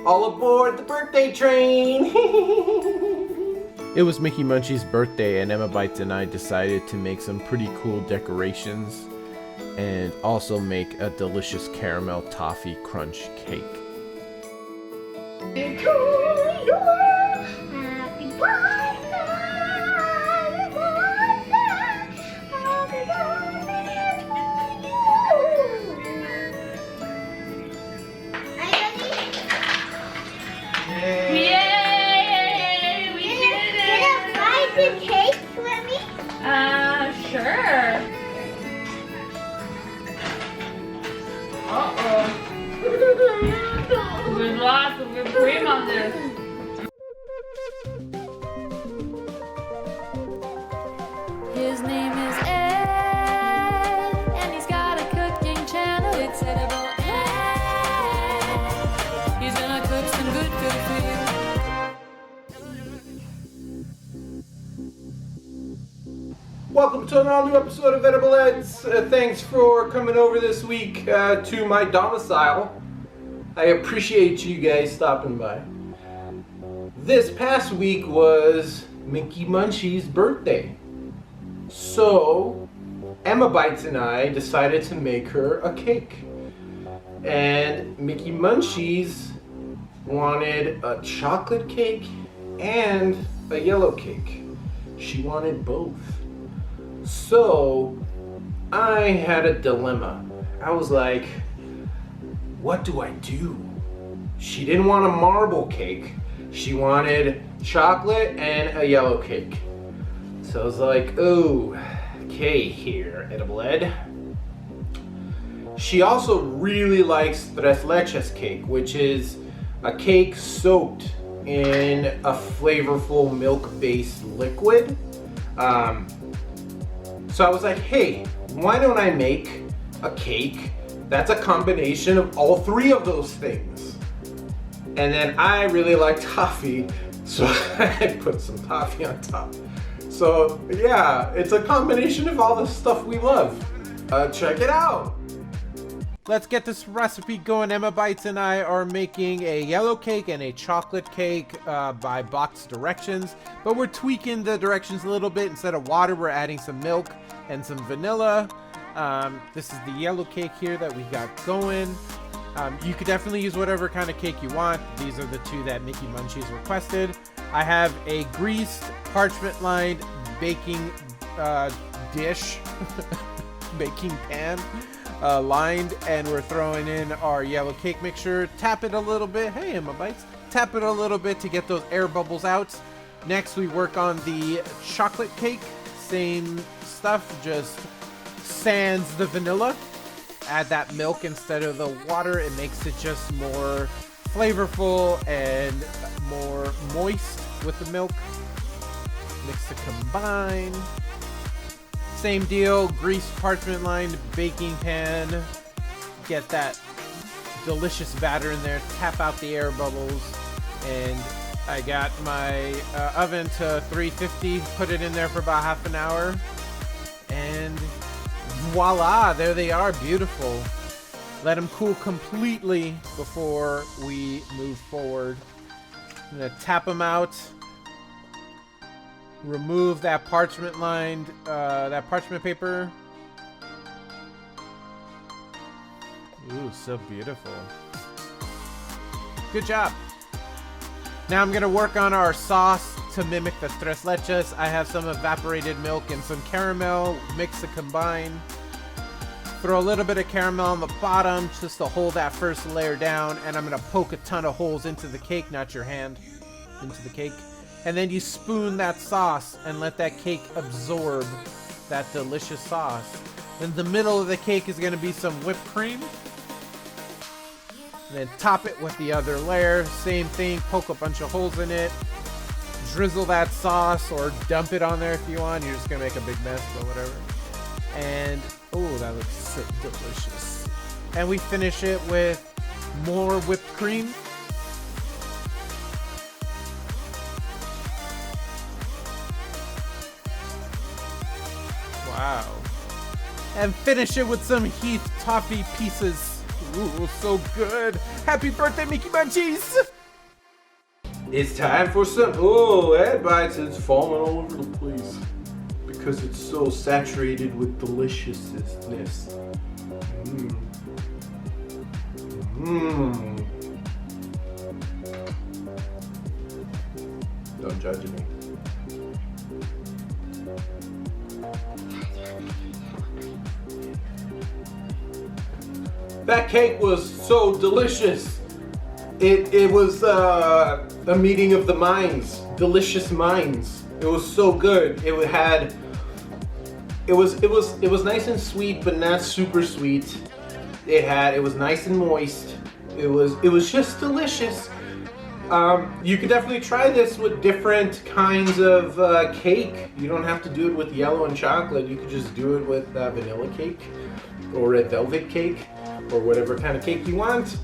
All aboard the birthday train! It was Mickey Munchies' birthday, and Emma Bites and I decided to make some pretty cool decorations and also make a delicious caramel toffee crunch cake. Happy birthday, Yay! We did it! Can you buy the cake for me? Sure. Uh-oh. There's lots of whipped cream on this. His name is Ed, and he's got a cooking channel. It's Edible Ed. He's gonna cook some good food for you. Welcome to an all-new episode of Edible Eds. Thanks for coming over this week to my domicile. I appreciate you guys stopping by. This past week was Mickey Munchies' birthday. So, Emma Bites and I decided to make her a cake. And Mickey Munchies wanted a chocolate cake and a yellow cake. She wanted both. So, I had a dilemma. I was like, what do I do? She didn't want a marble cake. She wanted chocolate and a yellow cake. So I was like, oh, okay here, Edible Ed. She also really likes tres leches cake, which is a cake soaked in a flavorful milk-based liquid. So I was like, hey, why don't I make a cake that's a combination of all three of those things? And then I really like toffee, so I put some toffee on top. So yeah, it's a combination of all the stuff we love. Check it out. Let's get this recipe going. Emma Bites and I are making a yellow cake and a chocolate cake by box directions, but we're tweaking the directions a little bit. Instead of water, we're adding some milk and some vanilla. This is the yellow cake here that we got going. You could definitely use whatever kind of cake you want. These are the two that Mickey Munchies requested. I have a greased, parchment-lined baking dish, baking pan. Lined, and we're throwing in our yellow cake mixture. Tap it a little bit. Hey, Emma Bites. Tap it a little bit to get those air bubbles out. Next, we work on the chocolate cake. Same stuff, just sands the vanilla. Add that milk instead of the water. It makes it just more flavorful and more moist with the milk. Mix to combine. Same deal, greased parchment lined baking pan. Get that delicious batter in there, tap out the air bubbles, and I got my oven to 350, put it in there for about half an hour, and voila, there they are, beautiful. Let them cool completely before we move forward. I'm gonna tap them out. Remove that parchment lined, that parchment paper. Ooh, so beautiful. Good job. Now I'm gonna work on our sauce to mimic the tres leches. I have some evaporated milk and some caramel, mix to combine. Throw a little bit of caramel on the bottom just to hold that first layer down, and I'm gonna poke a ton of holes into the cake, not your hand, into the cake. And then you spoon that sauce and let that cake absorb that delicious sauce. In the middle of the cake is going to be some whipped cream. And then top it with the other layer. Same thing, poke a bunch of holes in it. Drizzle that sauce or dump it on there if you want. You're just going to make a big mess or whatever. And, oh, that looks so delicious. And we finish it with more whipped cream. Wow. and finish it with some Heath Toffee pieces. Ooh, so good. Happy birthday, Mickey Munchies! It's time for some. Oh, Ed Bites is falling all over the place because it's so saturated with deliciousness. Don't judge me. That cake was so delicious. It was a meeting of the minds, delicious minds. It was so good. It was nice and sweet, but not super sweet. It was nice and moist. It was just delicious. You could definitely try this with different kinds of cake. You don't have to do it with yellow and chocolate. You could just do it with vanilla cake or red velvet cake or whatever kind of cake you want.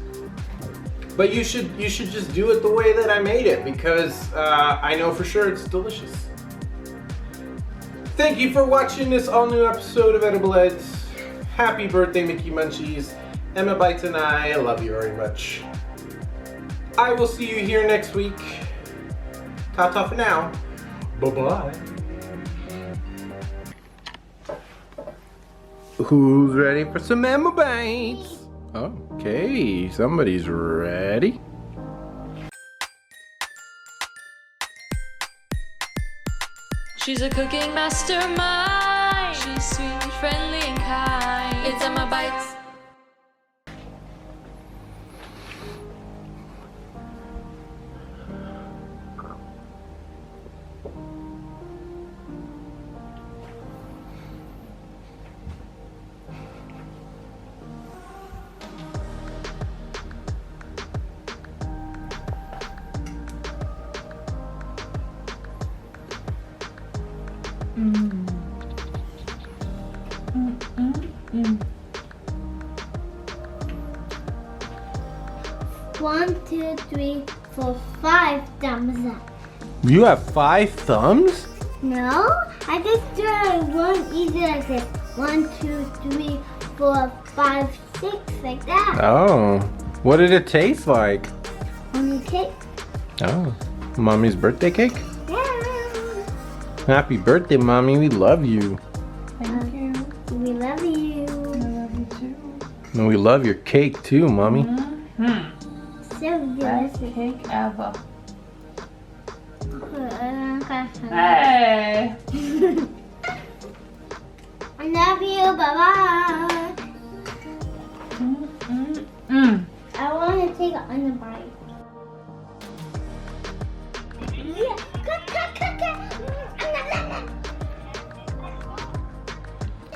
But you should just do it the way that I made it because I know for sure it's delicious. Thank you for watching this all new episode of Edible Eds. Happy birthday, Mickey Munchies. Emma Bites and I love you very much. I will see you here next week. Ta-ta for now. Bye-bye. Who's ready for some Emma Bites? Okay, somebody's ready. She's a cooking mastermind. She's sweet, friendly, and kind. It's Emma Bites. One, two, three, four, 5 thumbs up. You have 5 thumbs? No, I just do it one easy like this. 1, 2, 3, 4, 5, 6 like that. Oh. What did it taste like? On the cake. Oh. Mommy's birthday cake? Yeah. Happy birthday, Mommy. We love you. Thank you. We love you. I love you too. And we love your cake too, Mommy. So Best delicious. cake ever. Okay. Hey. I love you. Bye-bye. I want to take another bite. Yeah. Cut.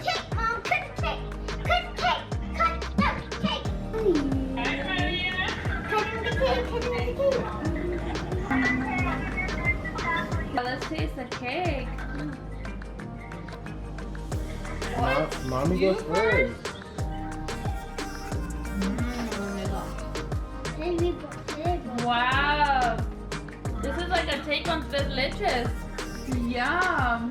Cake, Mom. Cut the cake. Cut the cake. Cut the cake. Let's taste the cake. Mommy goes first. Wow. This is like a take on delicious. Yum.